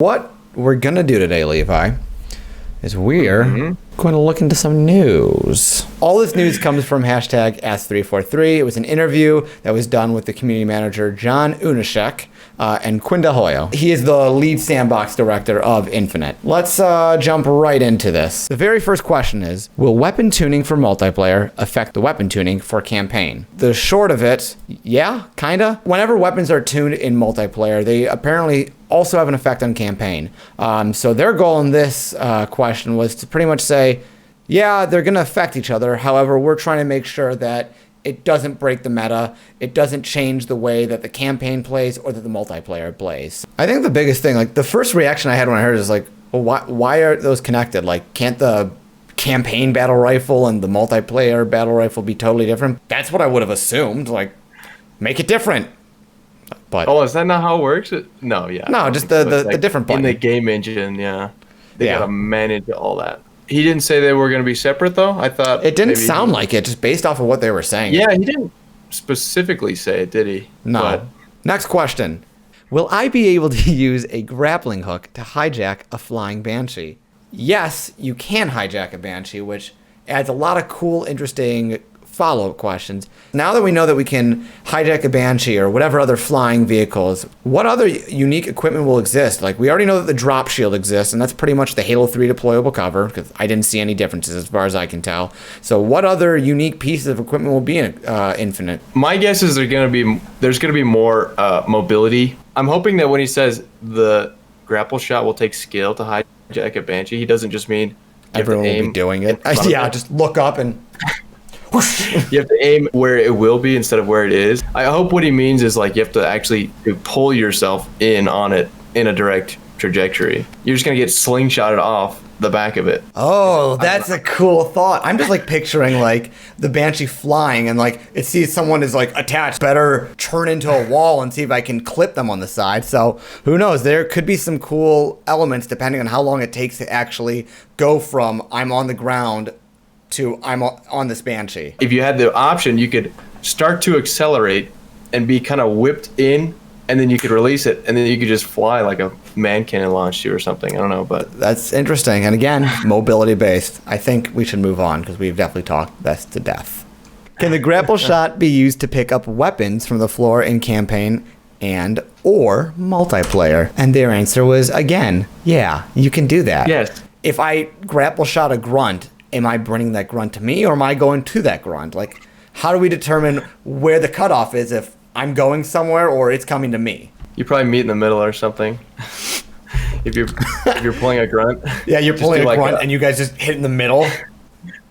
What we're going to do today, Levi, is we're going to look into some news. All this news comes from hashtag Ask343. It was an interview that was done with the community manager, Junyszek, and Quinn Delhoyo. He is the lead sandbox director of Infinite. Let's jump right into this. The very first question is, will weapon tuning for multiplayer affect the weapon tuning for campaign? The short of it, yeah, kinda. Whenever weapons are tuned in multiplayer, they apparently also have an effect on campaign. So their goal in this question was to pretty much say, yeah, they're going to affect each other. However, we're trying to make sure that it doesn't break the meta. It doesn't change the way that the campaign plays or that the multiplayer plays. I think the biggest thing, like the first reaction I had when I heard it is like, well, why are those connected? Like, can't the campaign battle rifle and the multiplayer battle rifle be totally different? That's what I would have assumed. Like, make it different. But is that not how it works? No, yeah. No, just the different button. In the game engine, yeah. They gotta manage all that. He didn't say they were gonna be separate though. I thought it didn't sound like it, just based off of what they were saying. Yeah, he didn't specifically say it, did he? No. But next question. Will I be able to use a grappling hook to hijack a flying Banshee? Yes, you can hijack a Banshee, which adds a lot of cool, interesting follow-up questions. Now that we know that we can hijack a Banshee or whatever other flying vehicles, what other unique equipment will exist? Like, we already know that the drop shield exists, and that's pretty much the Halo 3 deployable cover, because I didn't see any differences as far as I can tell. So what other unique pieces of equipment will be in Infinite? My guess is there's going to be more mobility. I'm hoping that when he says the grapple shot will take skill to hijack a Banshee, he doesn't just mean everyone will be doing it. Yeah, just look up and you have to aim where it will be instead of where it is. I hope what he means is like you have to actually pull yourself in on it in a direct trajectory. You're just gonna get slingshotted off the back of it. Oh, that's a cool thought. I'm just like picturing like the Banshee flying and like it sees someone is like attached. Better turn into a wall and see if I can clip them on the side. So who knows? There could be some cool elements depending on how long it takes to actually go from I'm on the ground to I'm on this Banshee. If you had the option, you could start to accelerate and be kind of whipped in, and then you could release it, and then you could just fly like a man cannon launched you or something. I don't know, but that's interesting. And again, mobility based. I think we should move on because we've definitely talked this to death. Can the grapple shot be used to pick up weapons from the floor in campaign and or multiplayer? And their answer was, again, yeah, you can do that. Yes. If I grapple shot a grunt, am I bringing that grunt to me or am I going to that grunt? Like, how do we determine where the cutoff is if I'm going somewhere or it's coming to me? You probably meet in the middle or something. if you're pulling a grunt. Yeah, you're pulling a grunt and you guys just hit in the middle.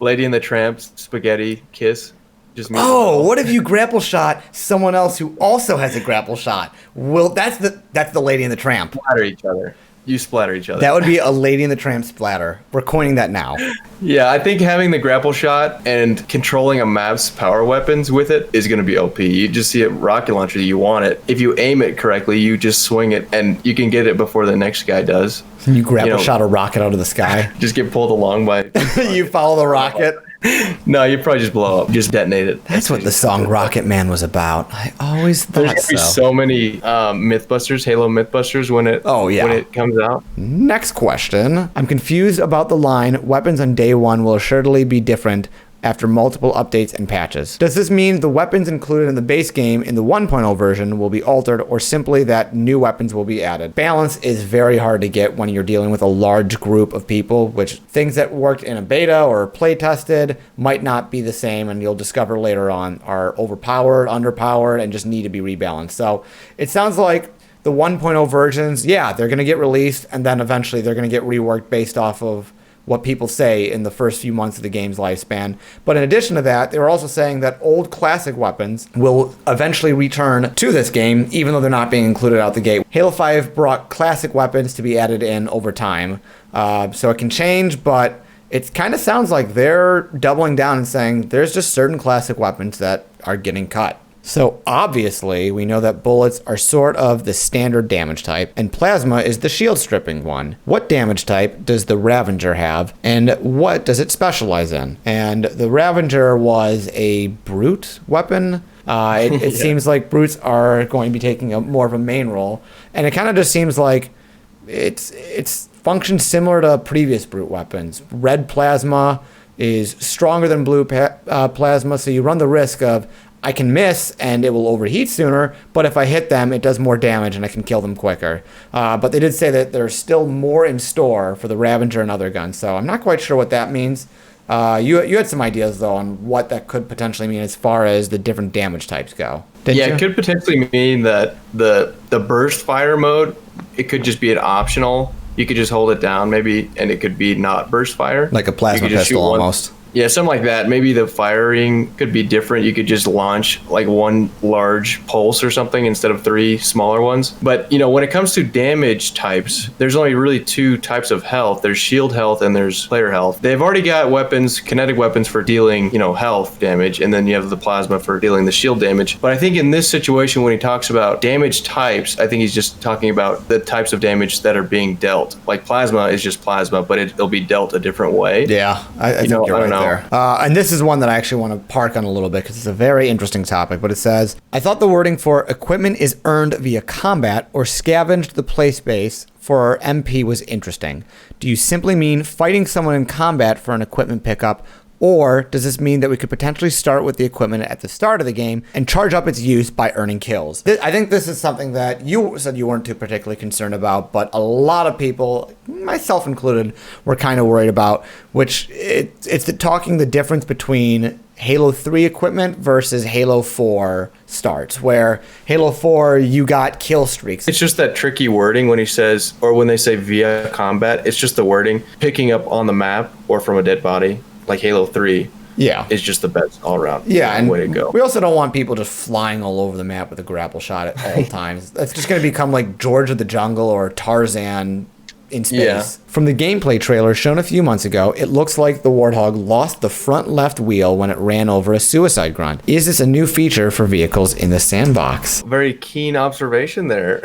Lady and the Tramp, spaghetti, kiss. Just what if you grapple shot someone else who also has a grapple shot? Well, that's the Lady and the Tramp. Splatter each other. You splatter each other. That would be a Lady and the Tramp splatter. We're coining that now. Yeah, I think having the grapple shot and controlling a map's power weapons with it is going to be OP. You just see a rocket launcher, you want it. If you aim it correctly, you just swing it, and you can get it before the next guy does. You grapple shot a rocket out of the sky. Just get pulled along by... You follow the rocket. No, you probably just blow up. Just detonate it. That's what the song Rocket Man was about. I always thought There's going to be so many Mythbusters, Halo Mythbusters when it comes out. Next question. I'm confused about the line, weapons on day one will assuredly be different after multiple updates and patches. Does this mean the weapons included in the base game in the 1.0 version will be altered or simply that new weapons will be added? Balance is very hard to get when you're dealing with a large group of people, which things that worked in a beta or play tested might not be the same, and you'll discover later on are overpowered, underpowered, and just need to be rebalanced. So it sounds like the 1.0 versions, they're going to get released and then eventually they're going to get reworked based off of what people say in the first few months of the game's lifespan. But in addition to that, they were also saying that old classic weapons will eventually return to this game, even though they're not being included out the gate. Halo 5 brought classic weapons to be added in over time. So it can change, but it kind of sounds like they're doubling down and saying there's just certain classic weapons that are getting cut. So obviously, we know that bullets are sort of the standard damage type, and plasma is the shield stripping one. What damage type does the Ravager have, and what does it specialize in? And the Ravager was a brute weapon. It seems like brutes are going to be taking more of a main role, and it kind of just seems like it's functions similar to previous brute weapons. Red plasma is stronger than blue plasma, so you run the risk of I can miss and it will overheat sooner, but if I hit them, it does more damage and I can kill them quicker. But they did say that there's still more in store for the Ravager and other guns, so I'm not quite sure what that means. You had some ideas, though, on what that could potentially mean as far as the different damage types go. It could potentially mean that the burst fire mode, it could just be an optional. You could just hold it down, maybe, and it could be not burst fire. Like a plasma pistol almost. Yeah, something like that. Maybe the firing could be different. You could just launch like one large pulse or something instead of 3 smaller ones. But, when it comes to damage types, there's only really 2 types of health. There's shield health and there's player health. They've already got weapons, kinetic weapons for dealing, health damage, and then you have the plasma for dealing the shield damage. But I think in this situation, when he talks about damage types, I think he's just talking about the types of damage that are being dealt. Like plasma is just plasma, but it'll be dealt a different way. Yeah, I think you're right there. And this is one that I actually want to park on a little bit because it's a very interesting topic, but it says, I thought the wording for equipment is earned via combat or scavenged the play space for MP was interesting. Do you simply mean fighting someone in combat for an equipment pickup, or does this mean that we could potentially start with the equipment at the start of the game and charge up its use by earning kills? I think this is something that you said you weren't too particularly concerned about, but a lot of people, myself included, were kind of worried about, which it's talking the difference between Halo 3 equipment versus Halo 4 starts, where Halo 4, you got kill streaks. It's just that tricky wording when he says, or when they say via combat, it's just the wording, picking up on the map or from a dead body. Like Halo 3 is just the best all-around way to go. We also don't want people just flying all over the map with a grapple shot at all times. That's just going to become like George of the Jungle or Tarzan in space. Yeah. From the gameplay trailer shown a few months ago, it looks like the Warthog lost the front left wheel when it ran over a suicide grunt. Is this a new feature for vehicles in the sandbox? Very keen observation there.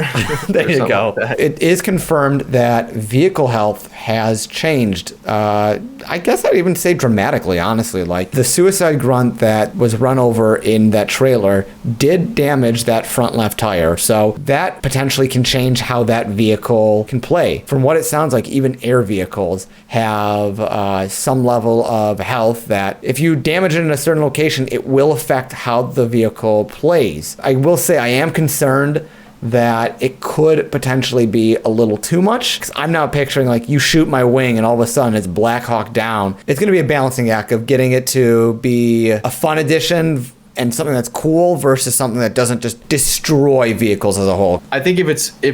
There you go. Like it is confirmed that vehicle health has changed. I guess I'd even say dramatically, honestly. Like the suicide grunt that was run over in that trailer did damage that front left tire. So that potentially can change how that vehicle can play. From what it sounds like, even air vehicles have some level of health that if you damage it in a certain location, it will affect how the vehicle plays. I will say I am concerned that it could potentially be a little too much, because I'm now picturing like you shoot my wing and all of a sudden it's Black Hawk Down. It's going to be a balancing act of getting it to be a fun addition and something that's cool versus something that doesn't just destroy vehicles as a whole. I think if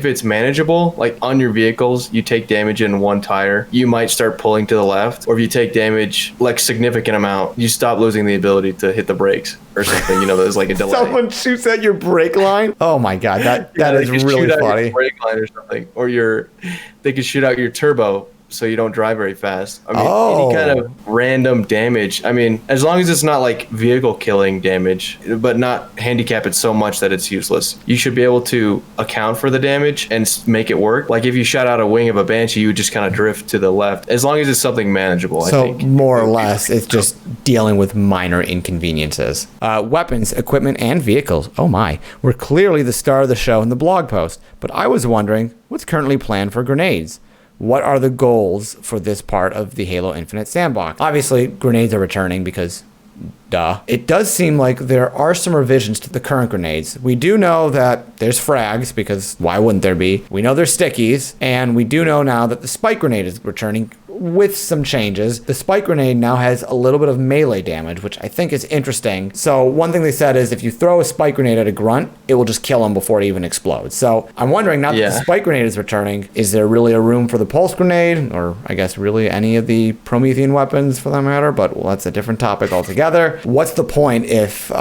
it's manageable, like on your vehicles, you take damage in one tire, you might start pulling to the left, or if you take damage like significant amount, you stop losing the ability to hit the brakes or something. There's like a delay. Someone shoots at your brake line. Oh my god, that is really funny. Your brake line or something, or they could shoot out your turbo. So you don't drive very fast. I mean, any kind of random damage. I mean, as long as it's not like vehicle killing damage, but not handicap it so much that it's useless. You should be able to account for the damage and make it work. Like if you shot out a wing of a Banshee, you would just kind of drift to the left. As long as it's something manageable, I think. So more or less, it's just dealing with minor inconveniences. Weapons, equipment, and vehicles, oh my, were clearly the star of the show in the blog post. But I was wondering, what's currently planned for grenades? What are the goals for this part of the Halo Infinite sandbox? Obviously, grenades are returning because, duh. It does seem like there are some revisions to the current grenades. We do know that there's frags, because why wouldn't there be? We know there's stickies, and we do know now that the spike grenade is returning with some changes. The spike grenade now has a little bit of melee damage, which I think is interesting. So one thing they said is if you throw a spike grenade at a grunt, it will just kill him before it even explodes. So I'm wondering, now that the spike grenade is returning, is there really a room for the pulse grenade, or I guess really any of the Promethean weapons for that matter? But well, that's a different topic altogether. What's the point if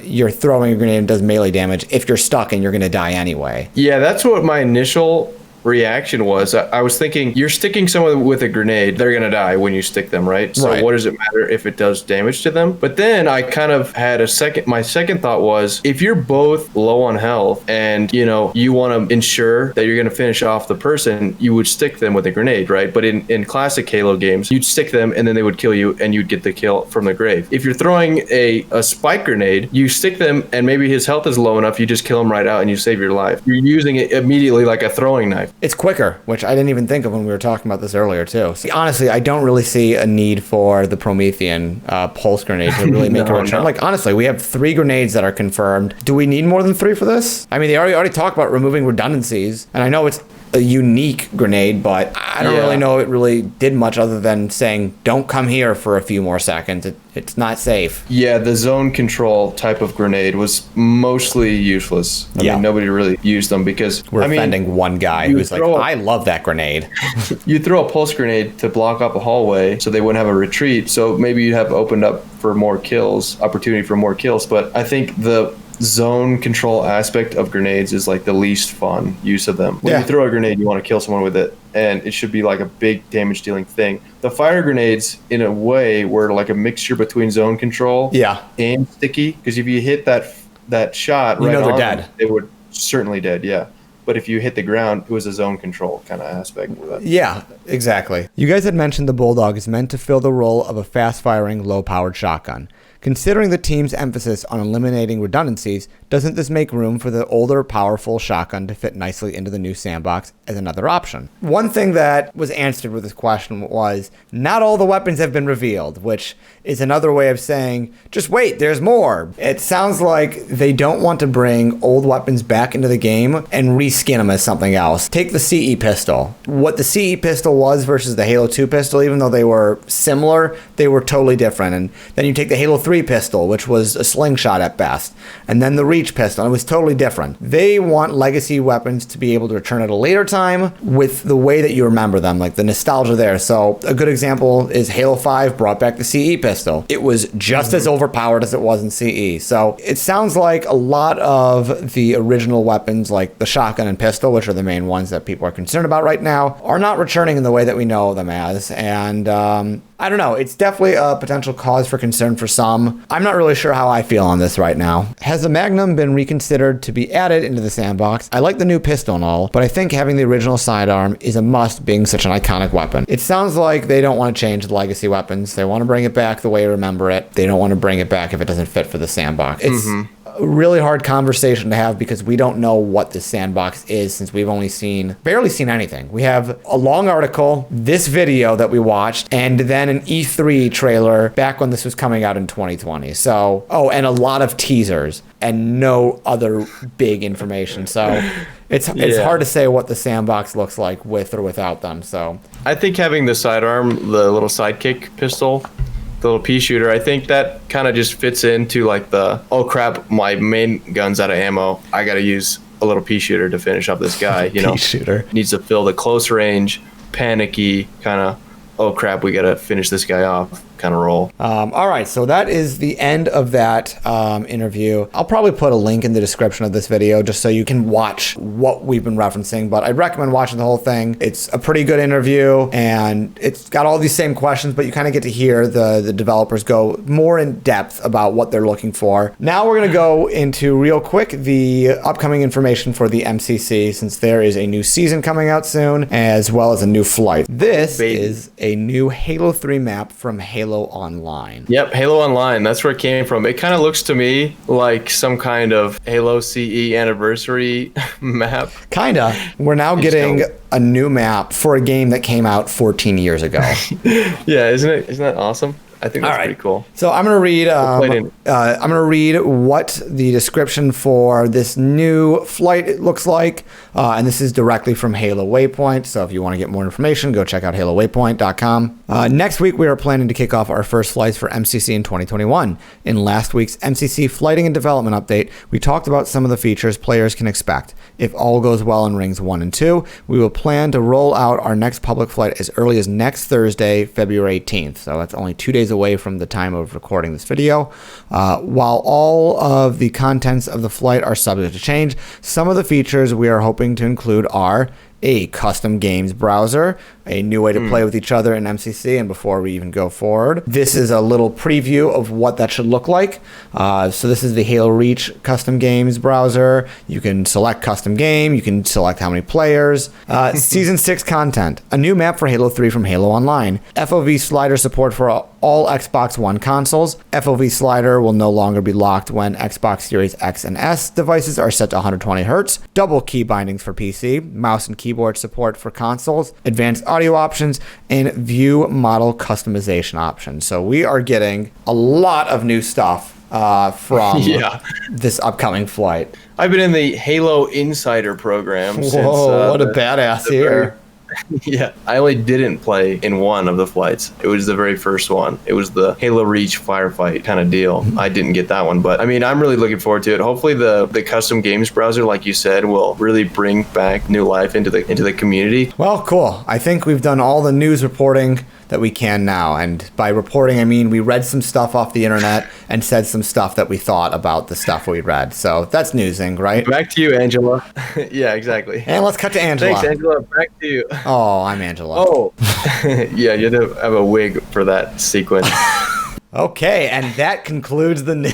you're throwing a grenade and does melee damage if you're stuck and you're going to die anyway? Yeah, that's what my initial reaction was. I was thinking, you're sticking someone with a grenade, they're gonna die when you stick them, right? So what does it matter if it does damage to them? But then I kind of had my second thought was, if you're both low on health and you want to ensure that you're gonna finish off the person, you would stick them with a grenade, right? But in classic Halo games, you'd stick them and then they would kill you and you'd get the kill from the grave. If you're throwing a spike grenade, you stick them and maybe his health is low enough, you just kill him right out and you save your life. You're using it immediately like a throwing knife. It's quicker, which I didn't even think of when we were talking about this earlier, too. See, honestly, I don't really see a need for the Promethean pulse grenade to really make a return. No. Like, honestly, we have 3 grenades that are confirmed. Do we need more than 3 for this? I mean, they already talked about removing redundancies, and I know it's a unique grenade, but I don't really know it really did much other than saying, don't come here for a few more seconds. It's not safe. Yeah, the zone control type of grenade was mostly useless. I mean, nobody really used them because... We're offending one guy who's like, I love that grenade. You throw a pulse grenade to block up a hallway so they wouldn't have a retreat, so maybe you'd have opened up for more kills, opportunity for more kills, but I think the zone control aspect of grenades is like the least fun use of them. When you throw a grenade, you want to kill someone with it, and it should be like a big damage dealing thing. The fire grenades, in a way, were like a mixture between zone control and sticky, because if you hit that shot right on, they're dead. They were certainly dead, But if you hit the ground, it was a zone control kind of aspect of that. Yeah, exactly. You guys had mentioned the Bulldog is meant to fill the role of a fast-firing, low-powered shotgun. Considering the team's emphasis on eliminating redundancies, doesn't this make room for the older, powerful shotgun to fit nicely into the new sandbox as another option? One thing that was answered with this question was, not all the weapons have been revealed, which is another way of saying, just wait, there's more. It sounds like they don't want to bring old weapons back into the game and reskin them as something else. Take the CE pistol. What the CE pistol was versus the Halo 2 pistol, even though they were similar, they were totally different. And then you take the Halo 3 pistol, which was a slingshot at best, and then the Reach pistol, and it was totally different. They want legacy weapons to be able to return at a later time with the way that you remember them, like the nostalgia there. So a good example is Halo 5 brought back the CE pistol. It was just as overpowered as it was in CE. So it sounds like a lot of the original weapons, like the shotgun and pistol, which are the main ones that people are concerned about right now, are not returning in the way that we know them as. And I don't know. It's definitely a potential cause for concern for some. I'm not really sure how I feel on this right now. Has the Magnum been reconsidered to be added into the sandbox? I like the new pistol and all, but I think having the original sidearm is a must, being such an iconic weapon. It sounds like they don't want to change the legacy weapons. They want to bring it back the way you remember it. They don't want to bring it back if it doesn't fit for the sandbox. It's a really hard conversation to have because we don't know what the sandbox is, since we've only barely seen anything. We have a long article, this video that we watched, and then an E3 trailer back when this was coming out in 2020. So, and a lot of teasers and no other big information. So it's hard to say what the sandbox looks like with or without them. So I think having the sidearm, the little sidekick pistol, the little pea shooter, I think that kind of just fits into like the, oh crap, my main gun's out of ammo, I gotta use a little pea shooter to finish up this guy, you know. Pea shooter Needs to fill the close range, panicky kind of, oh crap, we gotta finish this guy off kind of role. All right, so that is the end of that interview. I'll probably put a link in the description of this video just so you can watch what we've been referencing, but I'd recommend watching the whole thing. It's a pretty good interview, and it's got all these same questions, but you kind of get to hear the developers go more in depth about what they're looking for. Now we're going to go into real quick the upcoming information for the MCC, since there is a new season coming out soon, as well as a new flight. This is a new Halo 3 map from Halo Online. Yep, Halo Online. That's where it came from. It kind of looks to me like some kind of Halo CE anniversary map. Kinda. We're now getting a new map for a game that came out 14 years ago. Yeah, isn't that awesome? I think that's pretty cool. So I'm gonna read. I'm gonna read what the description for this new flight looks like, and this is directly from Halo Waypoint. So if you want to get more information, go check out HaloWaypoint.com. Next week we are planning to kick off our first flights for MCC in 2021. In last week's MCC flighting and development update, we talked about some of the features players can expect. If all goes well in Rings 1 and 2, we will plan to roll out our next public flight as early as next Thursday, February 18th. So that's only 2 days away from the time of recording this video. While all of the contents of the flight are subject to change, some of the features we are hoping to include are a custom games browser, a new way to play with each other in MCC, and before we even go forward, this is a little preview of what that should look like. So this is the Halo Reach custom games browser. You can select custom game, you can select how many players. Season 6 content, a new map for Halo 3 from Halo Online, FOV slider support for all Xbox One consoles. FOV slider will no longer be locked when Xbox Series X and S devices are set to 120 Hz. Double key bindings for PC, mouse and keyboard keyboard support for consoles, advanced audio options, and view model customization options. So we are getting a lot of new stuff from this upcoming flight. I've been in the Halo Insider program since... Whoa, what a badass here. Yeah, I only didn't play in one of the flights. It was the very first one. It was the Halo Reach firefight kind of deal. I didn't get that one, but I mean, I'm really looking forward to it. Hopefully the custom games browser, like you said, will really bring back new life into the community. Well, cool. I think we've done all the news reporting that we can now. And by reporting, I mean we read some stuff off the internet and said some stuff that we thought about the stuff we read. So that's newsing, right? Back to you, Angela. Yeah, exactly. And let's cut to Angela. Thanks, Angela. Back to you. Oh, I'm Angela. Oh, yeah, you have to have a wig for that sequence. Okay, and that concludes the news.